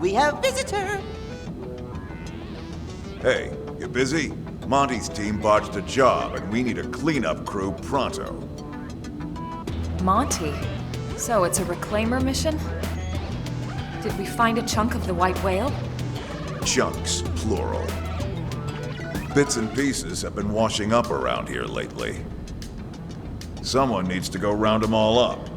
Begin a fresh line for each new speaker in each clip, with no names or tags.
We have visitor!
Hey, you busy? Monty's team botched a job, and we need a cleanup crew pronto.
Monty? So it's a reclaimer mission? Did we find a chunk of the white whale?
Chunks, plural. Bits and pieces have been washing up around here lately. Someone needs to go round them all up.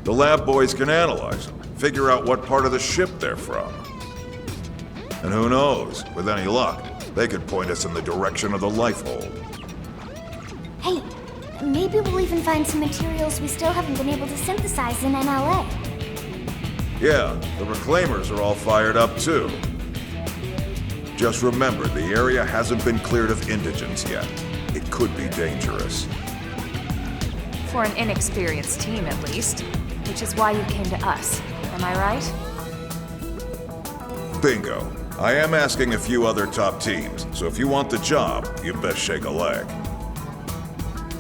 The lab boys can analyze them, figure out what part of the ship they're from. And who knows, with any luck, they could point us in the direction of the life hold.
Hey, maybe we'll even find some materials we still haven't been able to synthesize in NLA.
Yeah, the reclaimers are all fired up too. Just remember, the area hasn't been cleared of indigents yet. It could be dangerous.
For an inexperienced team, at least. Which is why you came to us. Am I right?
Bingo. I am asking a few other top teams, so if you want the job, you best shake a leg.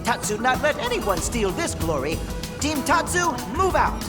Tatsu not let anyone steal this glory. Team Tatsu, move out!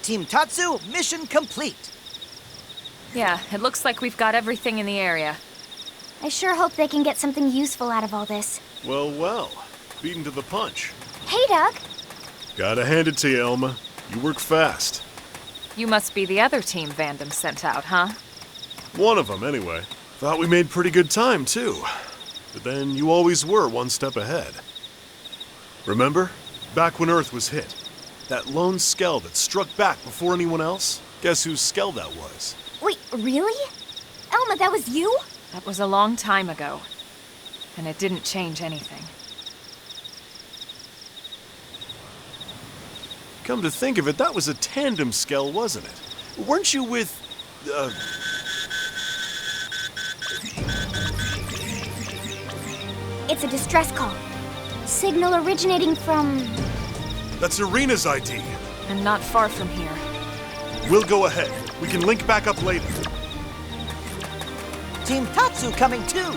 Team Tatsu, mission complete.
Yeah, it looks like we've got everything in the area.
I sure hope they can get something useful out of all this.
Well, well. Beaten to the punch.
Hey, Doug.
Gotta hand it to you, Elma. You work fast.
You must be the other team Vandam sent out, huh?
One of them, anyway. Thought we made pretty good time, too. But then you always were one step ahead. Remember? Back when Earth was hit. That lone Skell that struck back before anyone else? Guess whose Skell that was?
Wait, really? Elma, that was you?
That was a long time ago. And it didn't change anything.
Come to think of it, that was a tandem Skell, wasn't it? Weren't you with...
It's a distress call. Signal originating from...
That's Irina's ID.
And not far from here.
We'll go ahead. We can link back up later.
Team Tatsu coming too.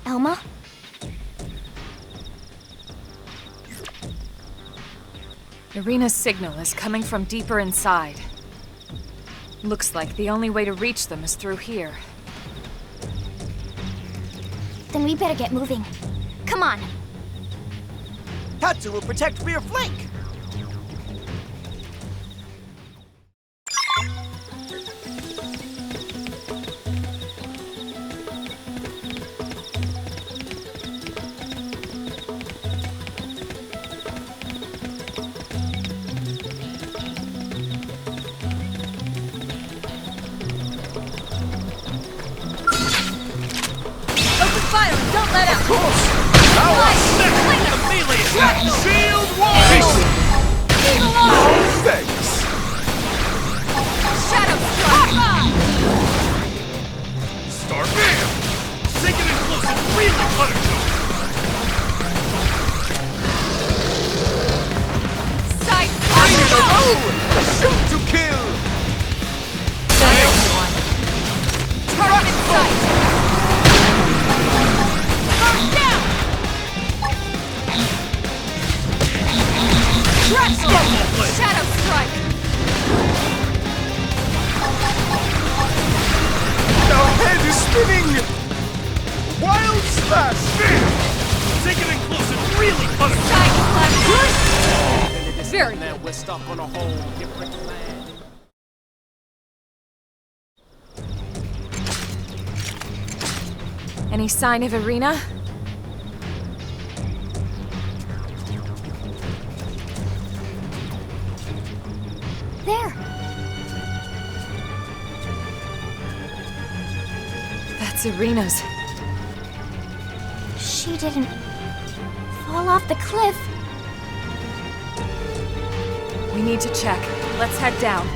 Elma?
Irina's signal is coming from deeper inside. Looks like the only way to reach them is through here.
Then we better get moving. Come on.
Tatsu will protect rear flank.
Fire! Don't let out!
Shield wall!
Leave alone!
Thanks!
Shadow strike!
Star Bam! Take it in close and really punish them!
Side
Shoot to kill!
Target in sight! First down! Shadow strike!
Our head is spinning! Wild slash!
Take it in close and really punish them!
Side slash! Very good.
We're stuck on a hole. Get ready to land.
Any sign of Irina?
There.
That's Irina's.
She didn't fall off the cliff.
We need to check. Let's head down.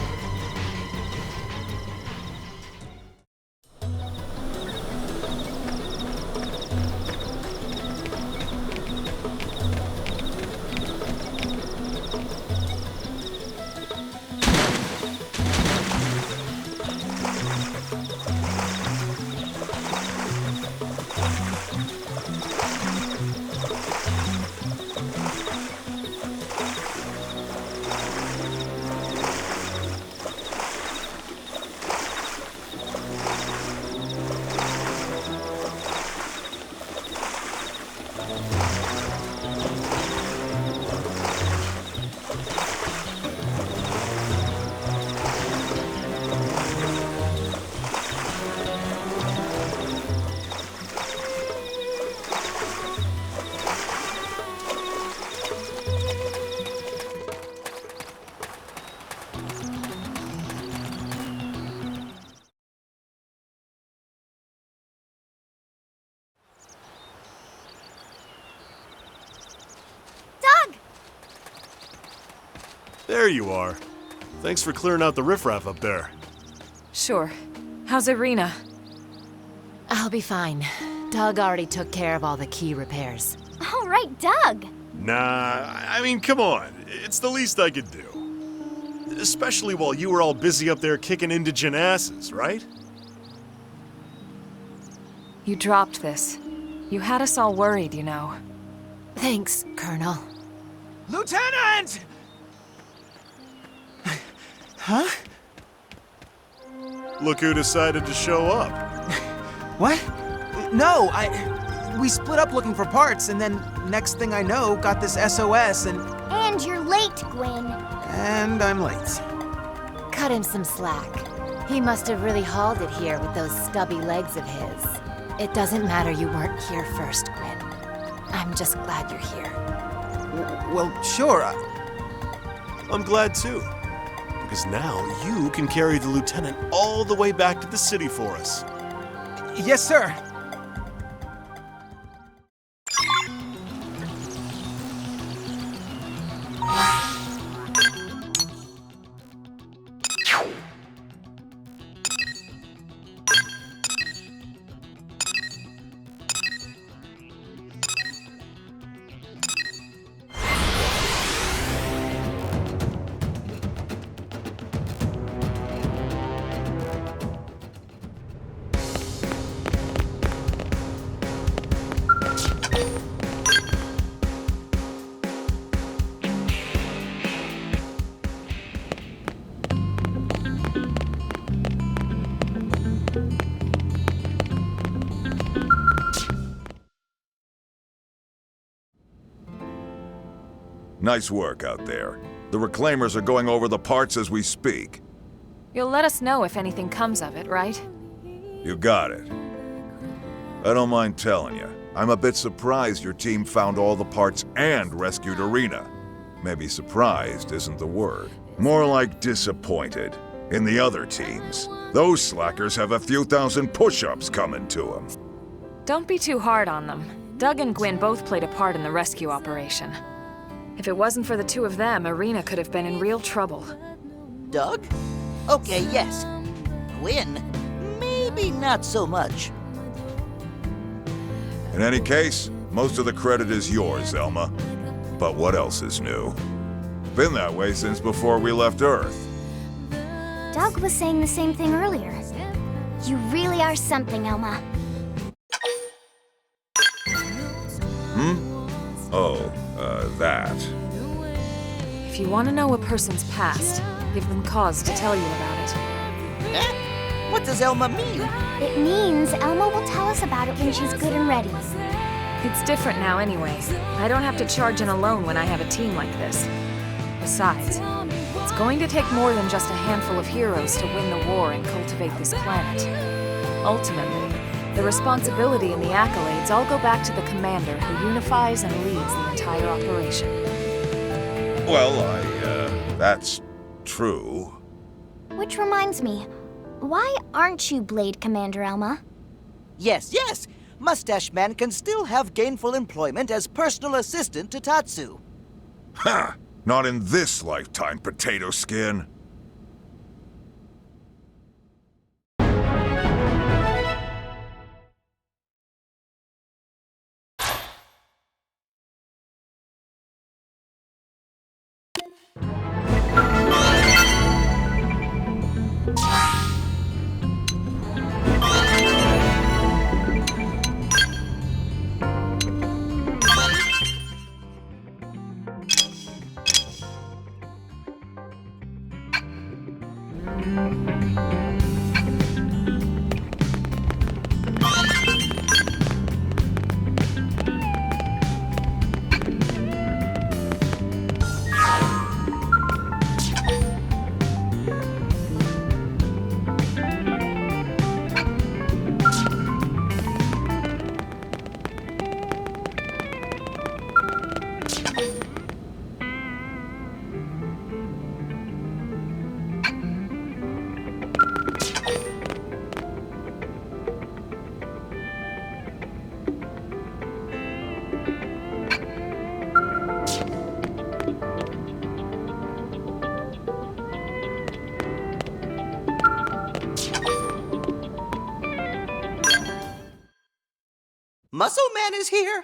Doug!
There you are. Thanks for clearing out the riffraff up there.
Sure. How's Irina?
I'll be fine. Doug already took care of all the key repairs.
All right, Doug.
Nah, I mean, come on. It's the least I could do. Especially while you were all busy up there kicking indigent asses, right?
You dropped this. You had us all worried, you know.
Thanks, Colonel.
Lieutenant! Huh?
Look who decided to show up.
What? No, we split up looking for parts, and then next thing I know, got this SOS,
And you're late, Gwyn.
and I'm late.
Cut him some slack. He must have really hauled it here with those stubby legs of his. It doesn't matter you weren't here first, Gwyn. I'm just glad you're here.
Well, sure.
I'm glad too. Because now you can carry the lieutenant all the way back to the city for us.
Yes, sir.
Nice work out there. The Reclaimers are going over the parts as we speak.
You'll let us know if anything comes of it, right?
You got it. I don't mind telling you, I'm a bit surprised your team found all the parts and rescued Irina. Maybe surprised isn't the word. More like disappointed. In the other teams, those slackers have a few thousand push-ups coming to them.
Don't be too hard on them. Doug and Gwyn both played a part in the rescue operation. If it wasn't for the two of them, Irina could have been in real trouble.
Doug? Okay, yes. Gwyn? Maybe not so much.
In any case, most of the credit is yours, Elma. But what else is new? Been that way since before we left Earth.
Doug was saying the same thing earlier. You really are something, Elma.
That.
If you want to know a person's past, give them cause to tell you about it.
Eh? What does Elma mean?
It means Elma will tell us about it when she's good and ready.
It's different now anyway. I don't have to charge in alone when I have a team like this. Besides, it's going to take more than just a handful of heroes to win the war and cultivate this planet. Ultimately, the responsibility and the accolades all go back to the commander who unifies and leads the entire operation.
Well, that's true.
Which reminds me, why aren't you Blade Commander, Elma?
Yes. Mustache Man can still have gainful employment as personal assistant to Tatsu.
Ha! Not in this lifetime, potato skin.
Muscle Man is here?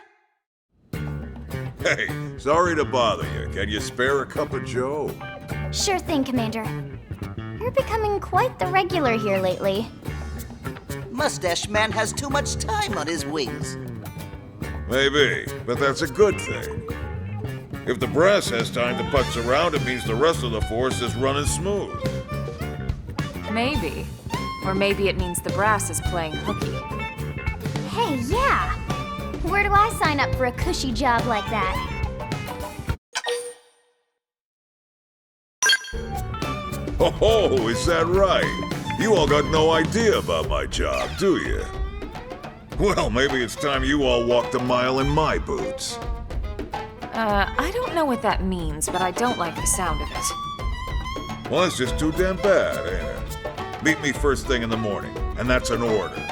Hey, sorry to bother you. Can you spare a cup of joe?
Sure thing, Commander. You're becoming quite the regular here lately.
Mustache Man has too much time on his wings.
Maybe, but that's a good thing. If the brass has time to putz around, it means the rest of the force is running smooth.
Maybe. Or maybe it means the brass is playing hooky.
Hey, yeah! Where do I sign up for a cushy job like that?
Oh, is that right? You all got no idea about my job, do you? Well, maybe it's time you all walked a mile in my boots.
I don't know what that means, but I don't like the sound of it.
Well, it's just too damn bad, ain't it? Meet me first thing in the morning, and that's an order.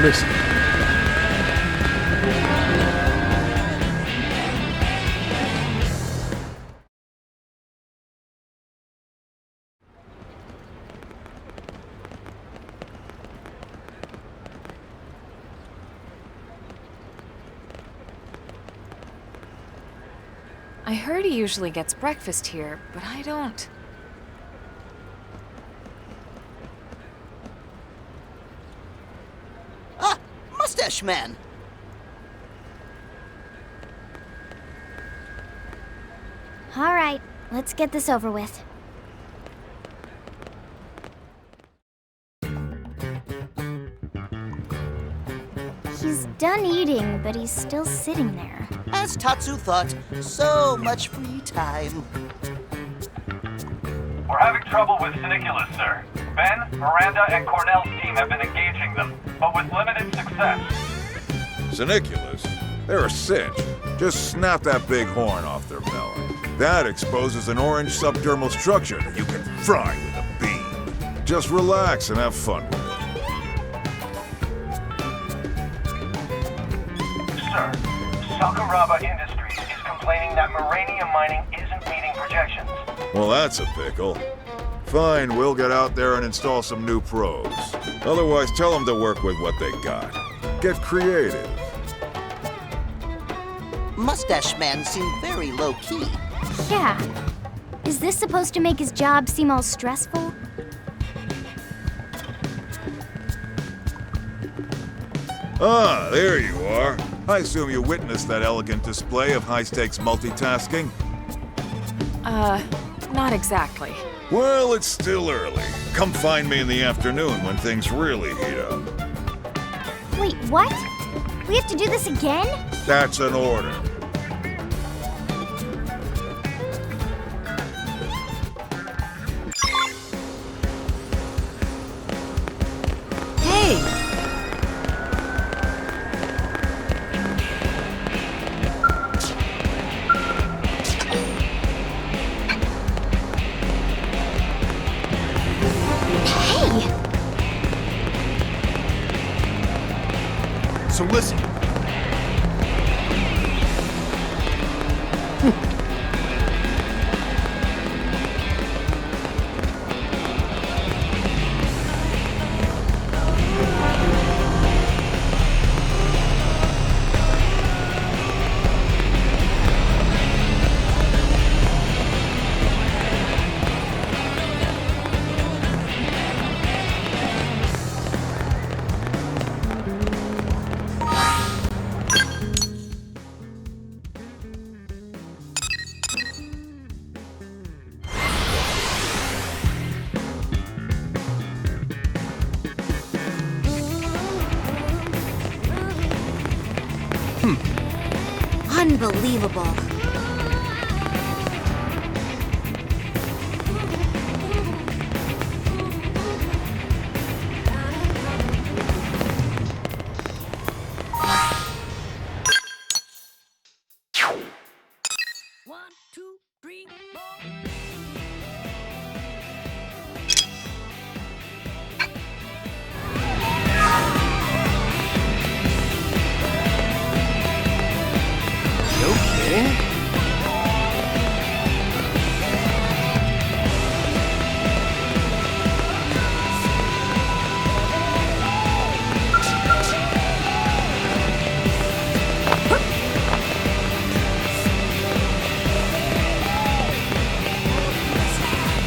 Listen.
I heard he usually gets breakfast here, but I don't.
Ah, Mustache Man!
All right, let's get this over with. He's done eating, but he's still sitting there.
As Tatsu thought, so much free time.
We're having trouble with Siniculus, sir. Ben, Miranda, and Cornell's team have been engaging them, but with limited success.
Siniculus? They're a cinch. Just snap that big horn off their belly. That exposes an orange subdermal structure that you can fry with a beam. Just relax and have fun with it.
Sir, Sakuraba Industries is complaining that uranium mining isn't meeting projections.
Well, that's a pickle. Fine, we'll get out there and install some new probes. Otherwise, tell them to work with what they got. Get creative.
Mustache Man seemed very low-key.
Yeah. Is this supposed to make his job seem all stressful?
Ah, there you are. I assume you witnessed that elegant display of high-stakes multitasking?
Not exactly.
Well, it's still early. Come find me in the afternoon when things really heat up.
Wait, what? We have to do this again?
That's an order.
Hey!
Hey!
So listen.
Unbelievable.
Okay.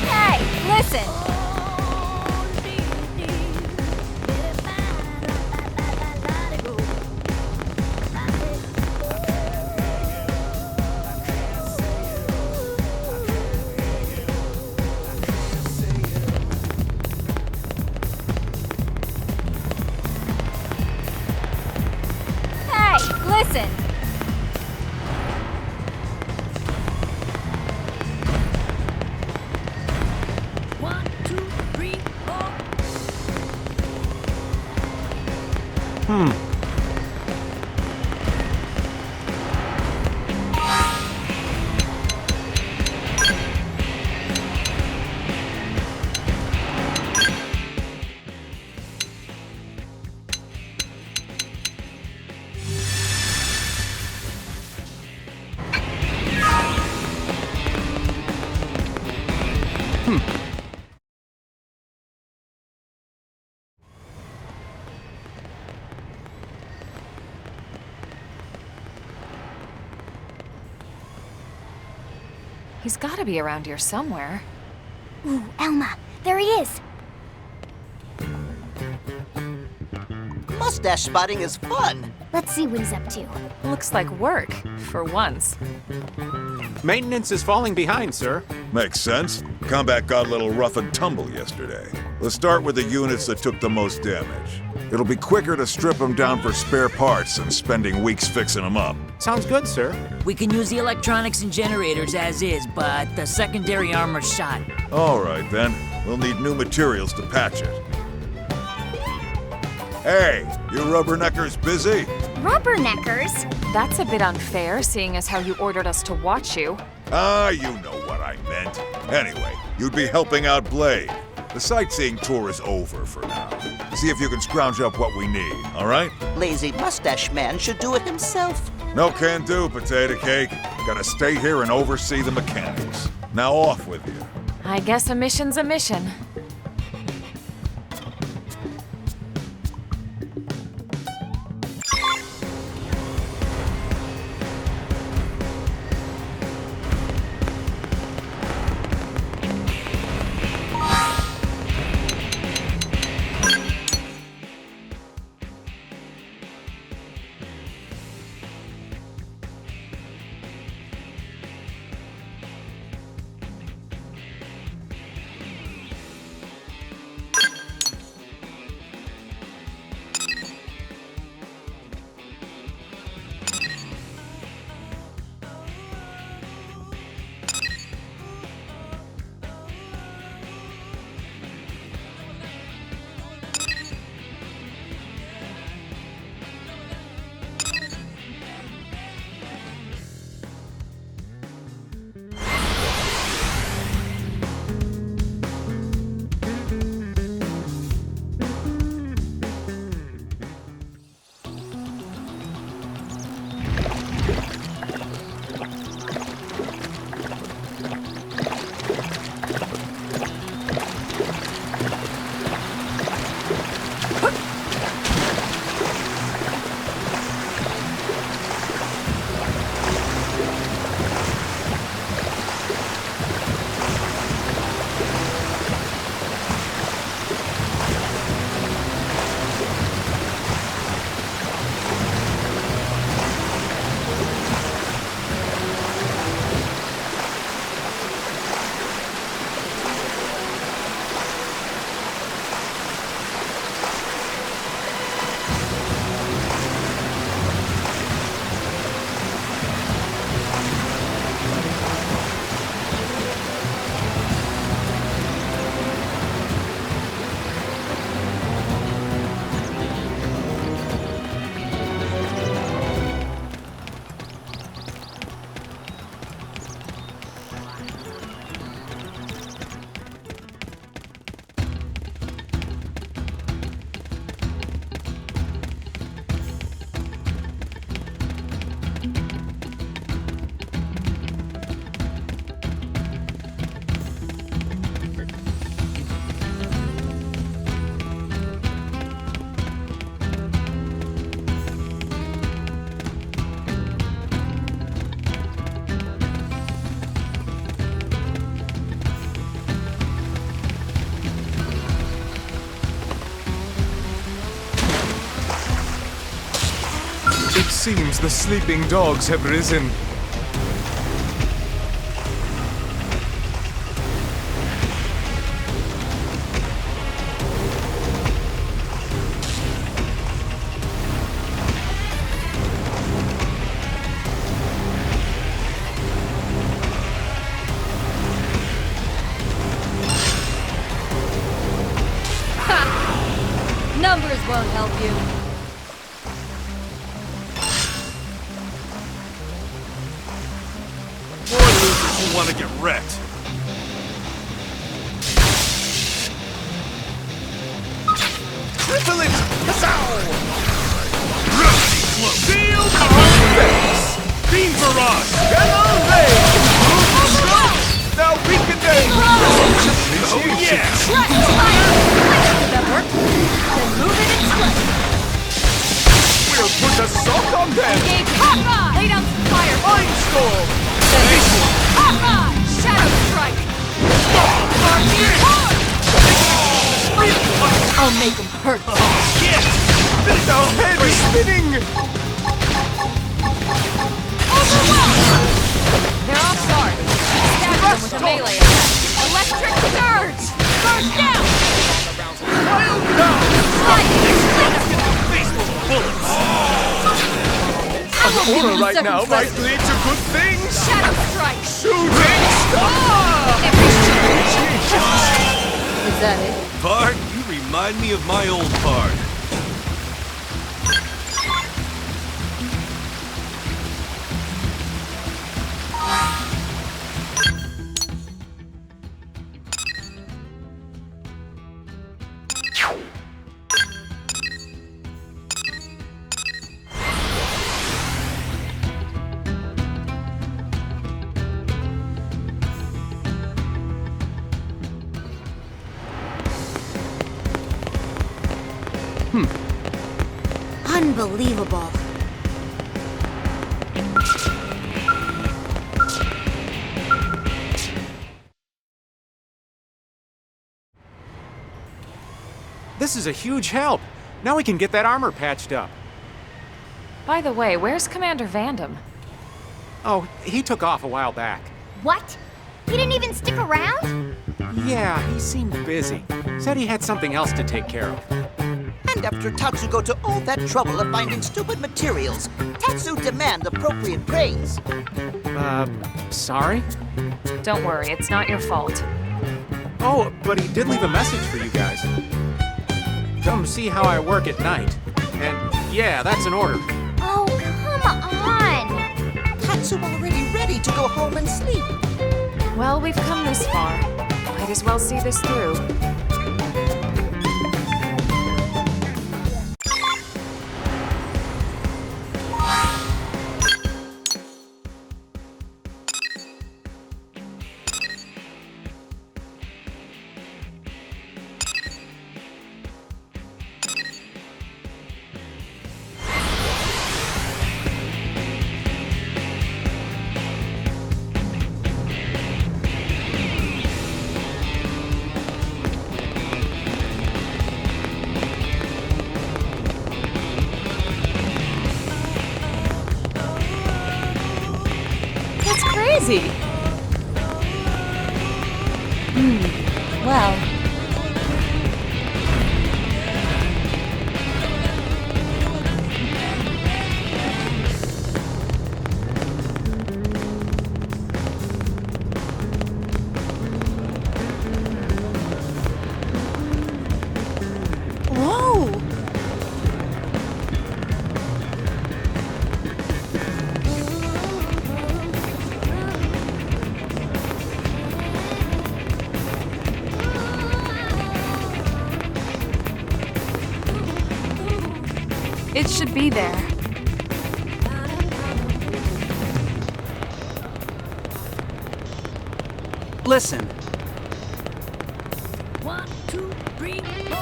Hey, listen! Hey, listen! He's gotta be around here somewhere.
Ooh, Elma, there he is.
Mustache spotting is fun.
Let's see what he's up to.
Looks like work, for once.
Maintenance is falling behind, sir.
Makes sense. Combat got a little rough and tumble yesterday. Let's start with the units that took the most damage. It'll be quicker to strip them down for spare parts than spending weeks fixing them up.
Sounds good, sir.
We can use the electronics and generators as is, but the secondary armor's shot.
All right, then. We'll need new materials to patch it. Hey, you rubberneckers busy?
Rubberneckers?
That's a bit unfair, seeing as how you ordered us to watch you.
Ah, you know what I meant. Anyway, you'd be helping out Blade. The sightseeing tour is over for now. See if you can scrounge up what we need, all right?
Lazy mustache man should do it himself.
No can do, potato cake. Gotta stay here and oversee the mechanics. Now off with you.
I guess a mission's a mission.
It seems the sleeping dogs have risen.
Numbers won't help you.
More losers who want to get wrecked.
Triple it! Kazow!
Gravity flow.
Feel our face!
Beam barrage.
Xenoblade! Now we can
hurts. The head is spinning!
They're off guard. Stab them with a melee attack. Electric surge! Surge down!
Aura right now might lead to good things!
Shadow strike!
Shooting star!
Is that it?
Bart, you remind me of my old Bart.
Unbelievable.
This is a huge help. Now we can get that armor patched up.
By the way, where's Commander Vandam?
Oh, he took off a while back.
What? He didn't even stick around?
Yeah, he seemed busy. Said he had something else to take care of.
And after Tatsu go to all that trouble of finding stupid materials, Tatsu demand appropriate praise.
Sorry?
Don't worry, it's not your fault.
Oh, but he did leave a message for you guys. Come see how I work at night. And yeah, that's an order.
Oh, come on!
Tatsu already ready to go home and sleep.
Well, we've come this far. Might as well see this through. Crazy.
Well,
Whoa!
It should be there.
Listen.
1, 2, 3, 4.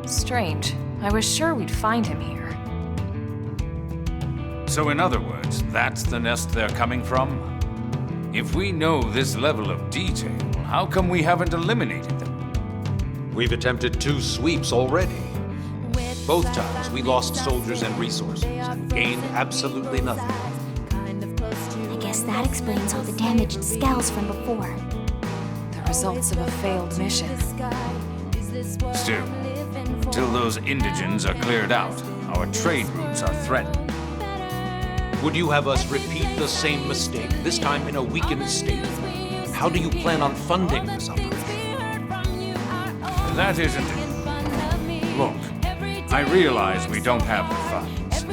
Strange. I was sure we'd find him here.
So in other words, that's the nest they're coming from? If we know this level of detail, how come we haven't eliminated them?
We've attempted 2 sweeps already. Both times we lost soldiers and resources, gained absolutely nothing.
I guess that explains all the damaged skulls from before.
The results of a failed mission.
Still, until those indigents are cleared out, our trade routes are threatened.
Would you have us repeat the same mistake, this time in a weakened state? How do you plan on funding this operation?
That isn't it. Look, I realize we don't have the funds.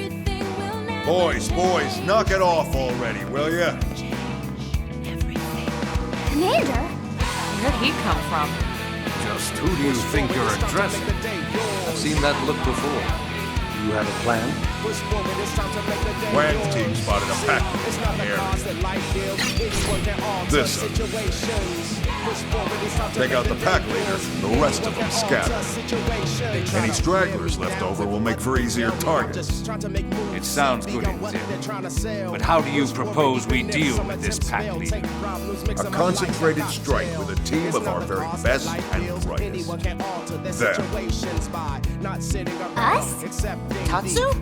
Boys, knock it off already, will ya?
Commander?
Where'd he come from?
Just who do you think you're addressing?
I've seen that look before. You have a plan?
Wang's team spotted a package in the area. This take out the pack leader, the rest of them scatter. Any stragglers left over will make for easier targets.
It sounds good in theory. But how do you propose we deal with this pack leader?
A concentrated strike with a team of our very best and brightest. Them.
Us? Tatsu?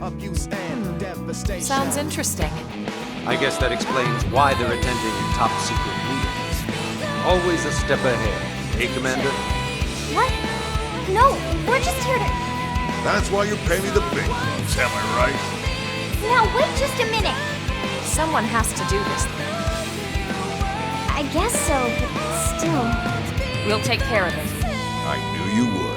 Sounds interesting.
I guess that explains why they're attending top secret meetings. Always a step ahead. Hey, Commander?
What? No, we're just here to...
That's why you pay me the big bucks, am I right?
Now, wait just a minute.
Someone has to do this thing.
I guess so, but still...
We'll take care of it.
I knew you would.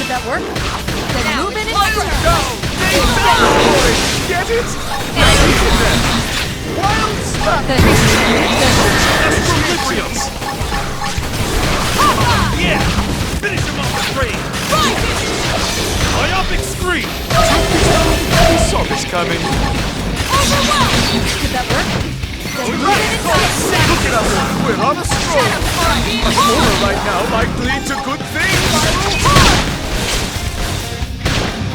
Did that work? Then move in and
Go! Get it? Wild stuff! Yeah! Finish him off the tree! Myopic scream! We saw this coming.
Did that work? Then move in and
Look at us! We're on a stroll! A corner right now might lead to good things!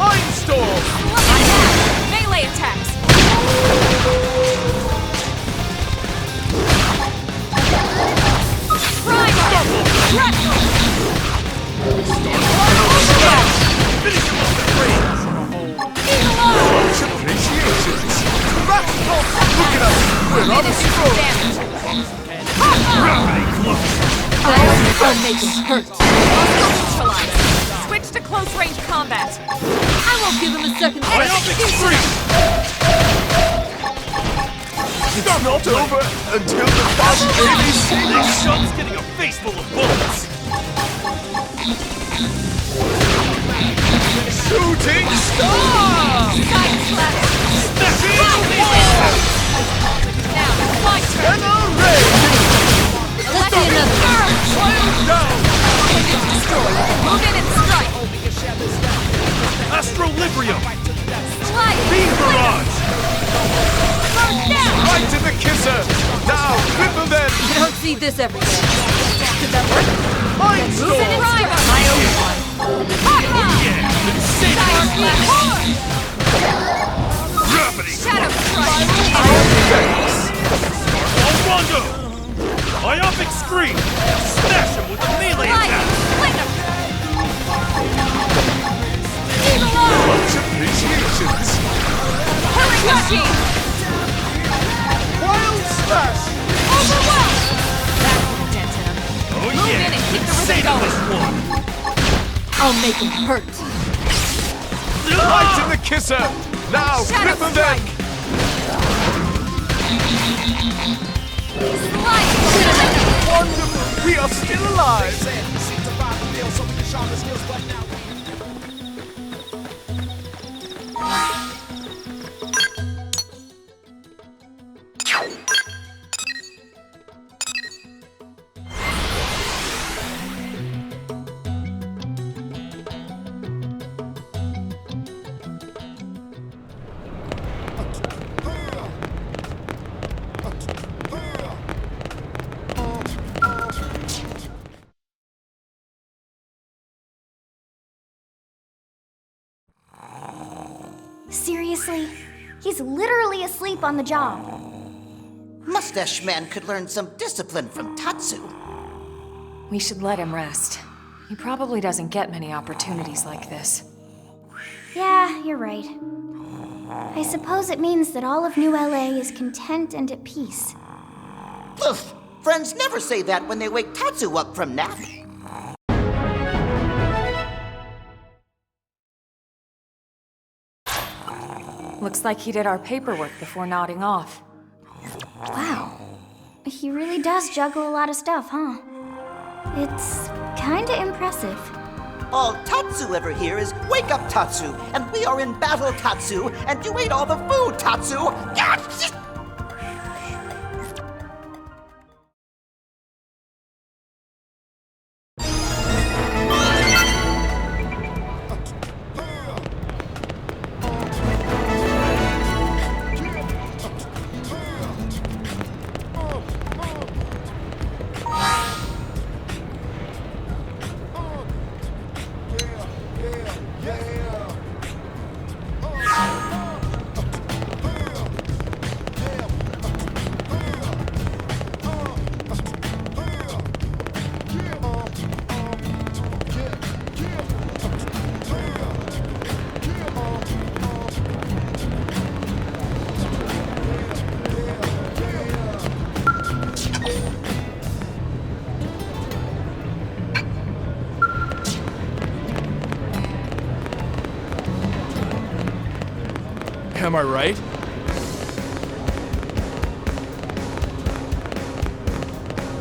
Mindstorm!
melee attacks! Primer!
Finish him off the tree! Much appreciations! Look at us! We're on a stroll!
I'll make it hurt. Neutralize. Switch to close-range combat.
I won't give him a second
Execution! It's not over until the boss baby sings!
This shot's getting a face full of bullets!
Shooting star!
Side slash. Now, it's my turn.
Let's see another.
Move in and strike.
Astrolibrium!
Slide.
Beam barrage!
Burn down.
Right to the kisser! Now, cripple them!
You don't see this every day.
Did that work?
Mind
Move in and
storm!
strike. My own one. Side slash.
Gravity!
Shadow strike.
Rondo! Myopic scream! Smash him with a melee attack!
Much appreciations!
Hurry,
Wild smash!
Overwhelm! That won't dent him.
Oh
Move
yeah!
in and keep the
Say
rhythm
this
going.
one!
I'll make him hurt.
Right to the kisser! Now,
Shadow
cripple them!
strike. Slide.
Wonderful! We are still alive!
Seriously? He's literally asleep on the job.
Mustache Man could learn some discipline from Tatsu.
We should let him rest. He probably doesn't get many opportunities like this.
Yeah, you're right. I suppose it means that all of New LA is content and at peace.
Poof! Friends never say that when they wake Tatsu up from nap.
Looks like he did our paperwork before nodding off.
Wow. He really does juggle a lot of stuff, huh? It's kinda impressive.
All Tatsu ever hear is, "Wake up, Tatsu!" And we are in battle, Tatsu! And you ate all the food, Tatsu!
Am I right?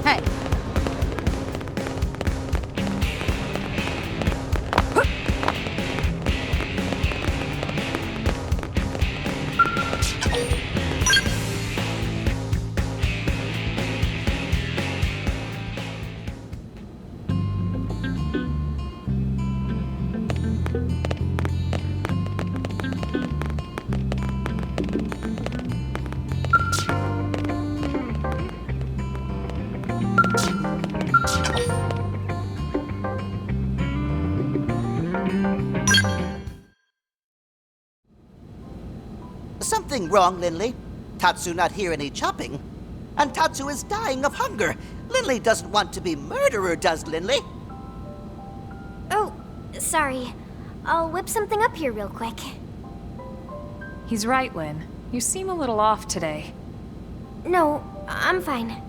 Hey.
Something wrong, Linley. Tatsu not hear any chopping. And Tatsu is dying of hunger. Linley doesn't want to be murderer, does Linley?
Oh, sorry. I'll whip something up here real quick.
He's right, Lynn. You seem a little off today.
No, I'm fine.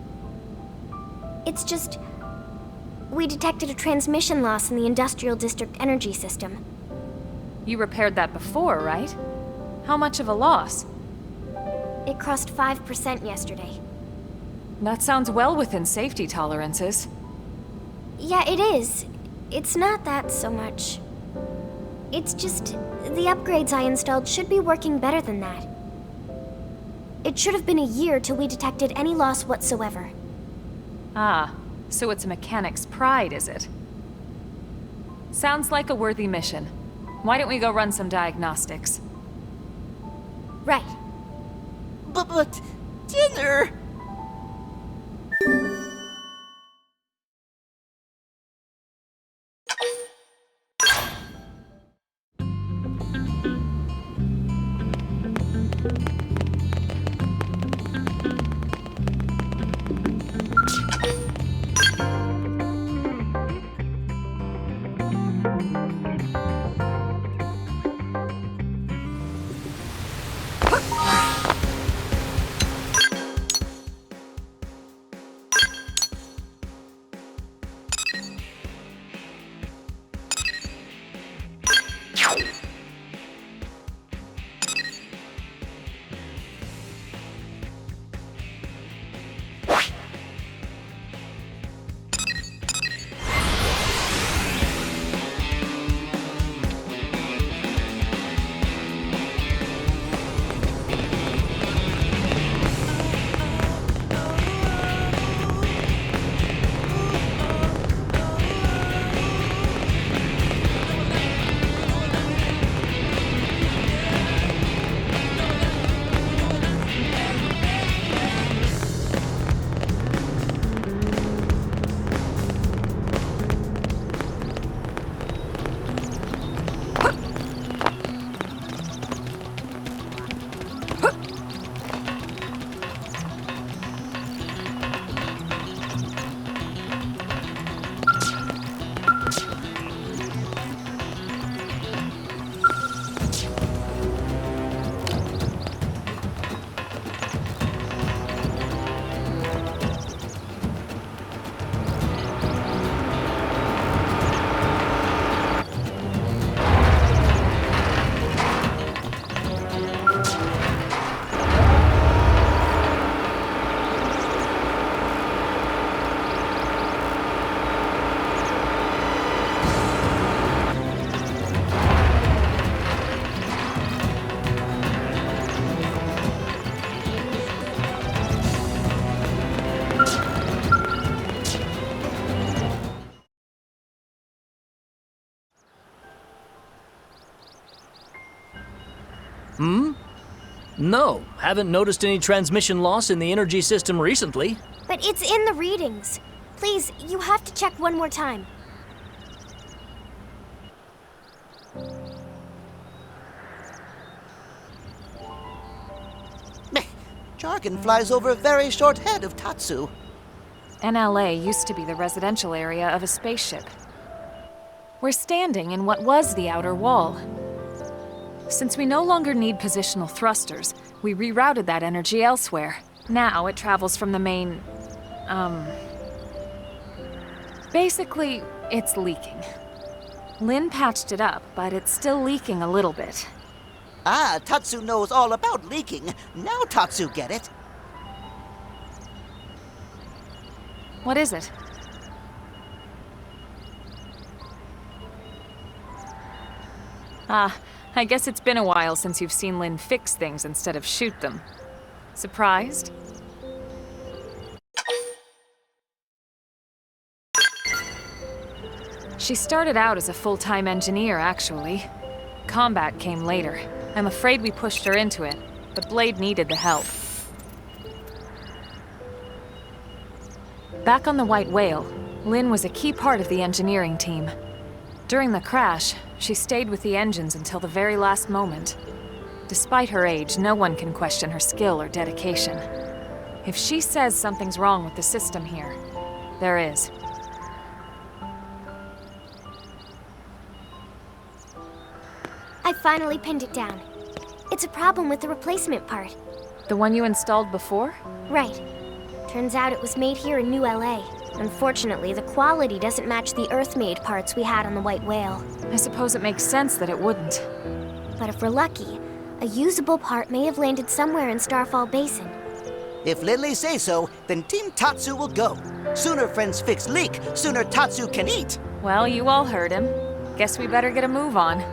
It's just... We detected a transmission loss in the Industrial District energy system.
You repaired that before, right? How much of a loss?
It crossed 5% yesterday.
That sounds well within safety tolerances.
Yeah, it is. It's not that so much. It's just, the upgrades I installed should be working better than that. It should have been a year till we detected any loss whatsoever.
Ah, so it's a mechanic's pride, is it? Sounds like a worthy mission. Why don't we go run some diagnostics?
Right.
But dinner!
No, haven't noticed any transmission loss in the energy system recently.
But it's in the readings. Please, you have to check one more time.
Jargon flies over a very short head of Tatsu.
NLA used to be the residential area of a spaceship. We're standing in what was the outer wall. Since we no longer need positional thrusters, we rerouted that energy elsewhere. Now it travels from the main... Basically, it's leaking. Lin patched it up, but it's still leaking a little bit.
Ah, Tatsu knows all about leaking. Now Tatsu get it.
What is it? Ah, I guess it's been a while since you've seen Lin fix things instead of shoot them. Surprised? She started out as a full-time engineer, actually. Combat came later. I'm afraid we pushed her into it, but Blade needed the help. Back on the White Whale, Lin was a key part of the engineering team. During the crash, she stayed with the engines until the very last moment. Despite her age, no one can question her skill or dedication. If she says something's wrong with the system here, there is.
I finally pinned it down. It's a problem with the replacement part.
The one you installed before?
Right. Turns out it was made here in New LA. Unfortunately, the quality doesn't match the Earth-made parts we had on the White Whale.
I suppose it makes sense that it wouldn't.
But if we're lucky, a usable part may have landed somewhere in Starfall Basin.
If Lindley says so, then Team Tatsu will go. Sooner friends fix leak, sooner Tatsu can eat.
Well, you all heard him. Guess we better get a move on.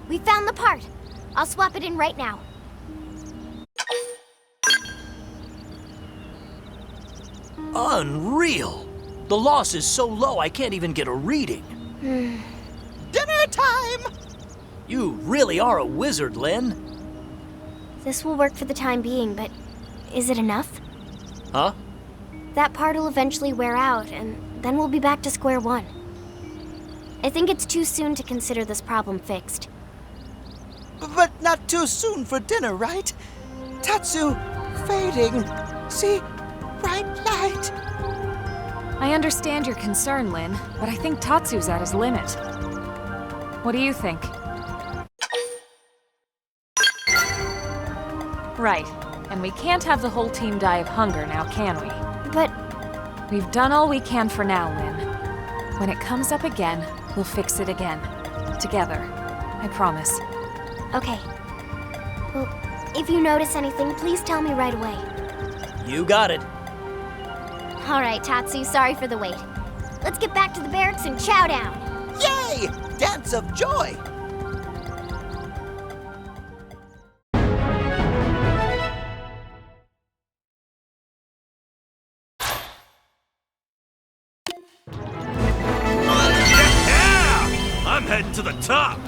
We found the part. I'll swap it in right now.
Unreal! The loss is so low I can't even get a reading.
Dinner time!
You really are a wizard, Lynn.
This will work for the time being, but is it enough?
Huh?
That part will eventually wear out, and then we'll be back to square one. I think it's too soon to consider this problem fixed.
But not too soon for dinner, right? Tatsu, fading. See? Bright light.
I understand your concern, Lynn, but I think Tatsu's at his limit. What do you think? Right. And we can't have the whole team die of hunger now, can we?
But...
We've done all we can for now, Lynn. When it comes up again, we'll fix it again. Together. I promise.
Okay. Well, if you notice anything, please tell me right away.
You got it.
All right, Tatsu, sorry for the wait. Let's get back to the barracks and chow down.
Yay! Dance of joy!
I'm heading to the top.